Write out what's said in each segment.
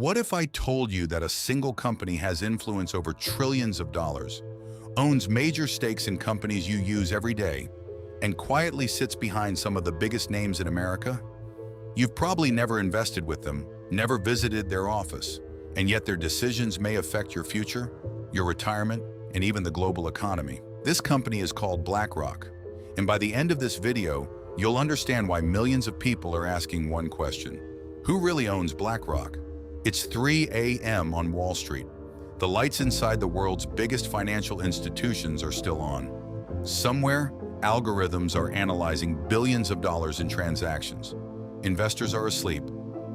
What if I told you that a single company has influence over trillions of dollars, owns major stakes in companies you use every day, and quietly sits behind some of the biggest names in America? You've probably never invested with them, never visited their office, and yet their decisions may affect your future, your retirement, and even the global economy. This company is called BlackRock, and by the end of this video, you'll understand why millions of people are asking one question: who really owns BlackRock? It's 3 a.m. on Wall Street. The lights inside the world's biggest financial institutions are still on. Somewhere, algorithms are analyzing billions of dollars in transactions. Investors are asleep.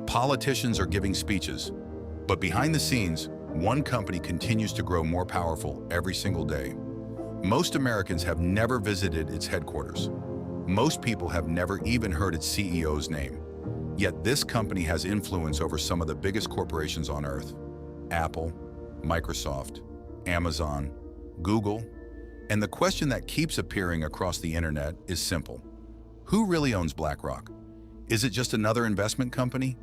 Politicians are giving speeches. But behind the scenes, one company continues to grow more powerful every single day. Most Americans have never visited its headquarters. Most people have never even heard its CEO's name. Yet this company has influence over some of the biggest corporations on earth: Apple, Microsoft, Amazon, Google. And the question that keeps appearing across the internet is simple: who really owns BlackRock? Is it just another investment company?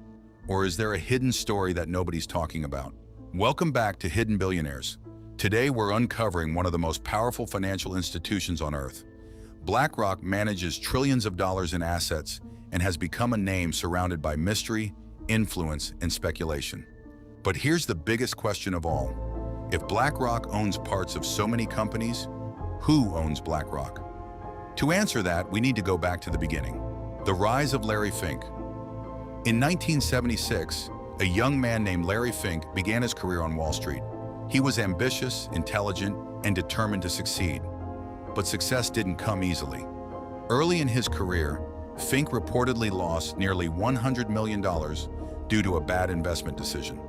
Or is there a hidden story that nobody's talking about? Welcome back to Hidden Billionaires. Today we're uncovering one of the most powerful financial institutions on earth. BlackRock manages trillions of dollars in assets and has become a name surrounded by mystery, influence, and speculation. But here's the biggest question of all. If BlackRock owns parts of so many companies, who owns BlackRock? To answer that, we need to go back to the beginning: the rise of Larry Fink. In 1976, a young man named Larry Fink began his career on Wall Street. He was ambitious, intelligent, and determined to succeed. But success didn't come easily. Early in his career, Fink reportedly lost nearly $100 million due to a bad investment decision.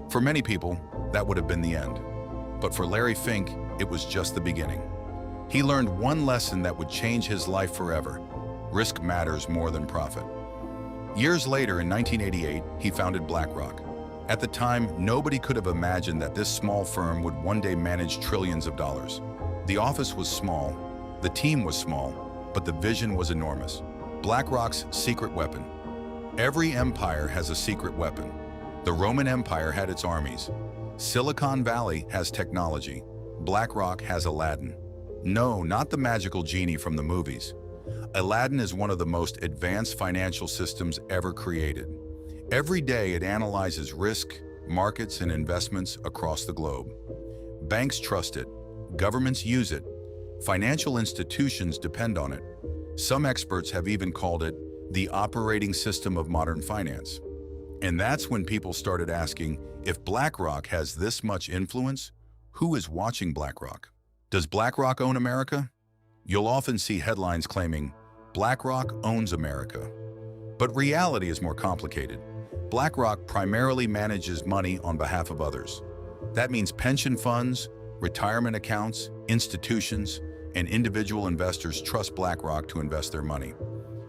For many people, that would have been the end. But for Larry Fink, it was just the beginning. He learned one lesson that would change his life forever: risk matters more than profit. Years later, in 1988, he founded BlackRock. At the time, nobody could have imagined that this small firm would one day manage trillions of dollars. The office was small, the team was small, but the vision was enormous. BlackRock's secret weapon. Every empire has a secret weapon. The Roman Empire had its armies. Silicon Valley has technology. BlackRock has Aladdin. No, not the magical genie from the movies. Aladdin is one of the most advanced financial systems ever created. Every day it analyzes risk, markets, and investments across the globe. Banks trust it. Governments use it. Financial institutions depend on it. Some experts have even called it the operating system of modern finance. And that's when people started asking, if BlackRock has this much influence, who is watching BlackRock? Does BlackRock own America? You'll often see headlines claiming, BlackRock owns America. But reality is more complicated. BlackRock primarily manages money on behalf of others. That means pension funds, retirement accounts, institutions, and individual investors trust BlackRock to invest their money.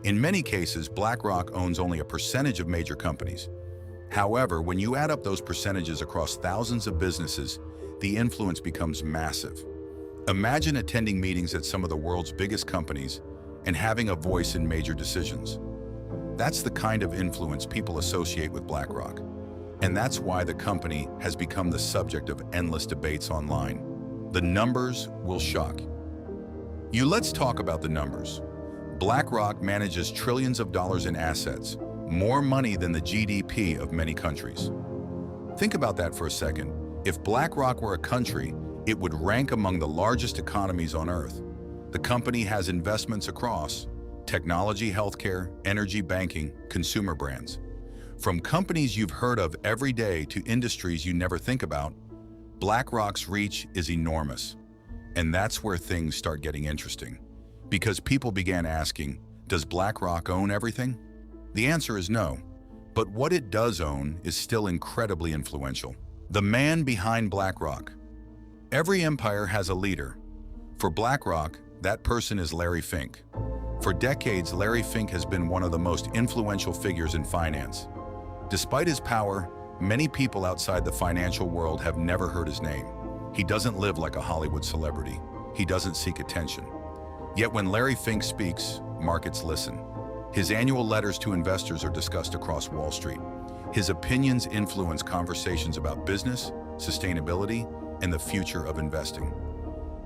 In many cases, BlackRock owns only a percentage of major companies. However, when you add up those percentages across thousands of businesses, the influence becomes massive. Imagine attending meetings at some of the world's biggest companies and having a voice in major decisions. That's the kind of influence people associate with BlackRock. And that's why the company has become the subject of endless debates online. The numbers will shock you. Let's talk about the numbers. BlackRock manages trillions of dollars in assets, more money than the GDP of many countries. Think about that for a second. If BlackRock were a country, it would rank among the largest economies on Earth. The company has investments across technology, healthcare, energy, banking, consumer brands. From companies you've heard of every day to industries you never think about, BlackRock's reach is enormous. And that's where things start getting interesting. Because people began asking, does BlackRock own everything? The answer is no. But what it does own is still incredibly influential. The man behind BlackRock. Every empire has a leader. For BlackRock, that person is Larry Fink. For decades, Larry Fink has been one of the most influential figures in finance. Despite his power, many people outside the financial world have never heard his name. He doesn't live like a Hollywood celebrity. He doesn't seek attention. Yet when Larry Fink speaks, markets listen. His annual letters to investors are discussed across Wall Street. His opinions influence conversations about business, sustainability, and the future of investing.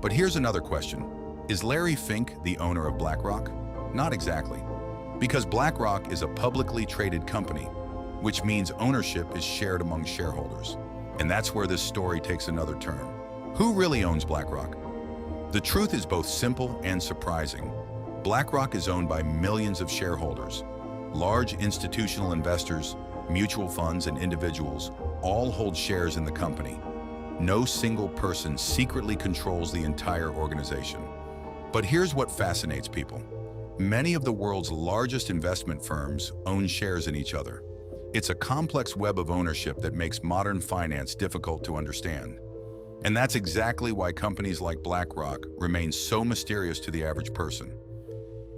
But here's another question. Is Larry Fink the owner of BlackRock? Not exactly. Because BlackRock is a publicly traded company, which means ownership is shared among shareholders. And that's where this story takes another turn. Who really owns BlackRock? The truth is both simple and surprising. BlackRock is owned by millions of shareholders. Large institutional investors, mutual funds, and individuals all hold shares in the company. No single person secretly controls the entire organization. But here's what fascinates people. Many of the world's largest investment firms own shares in each other. It's a complex web of ownership that makes modern finance difficult to understand. And that's exactly why companies like BlackRock remain so mysterious to the average person.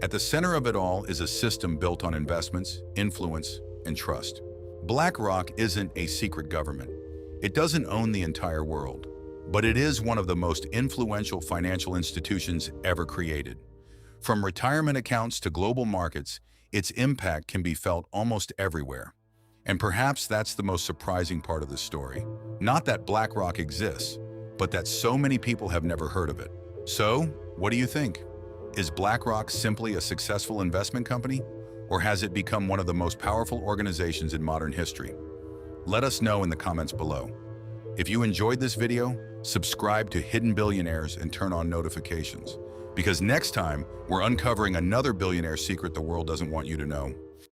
At the center of it all is a system built on investments, influence, and trust. BlackRock isn't a secret government. It doesn't own the entire world, but it is one of the most influential financial institutions ever created. From retirement accounts to global markets, its impact can be felt almost everywhere. And perhaps that's the most surprising part of the story. Not that BlackRock exists, but that so many people have never heard of it. So, what do you think? Is BlackRock simply a successful investment company, or has it become one of the most powerful organizations in modern history? Let us know in the comments below. If you enjoyed this video, subscribe to Hidden Billionaires and turn on notifications, because next time we're uncovering another billionaire secret the world doesn't want you to know.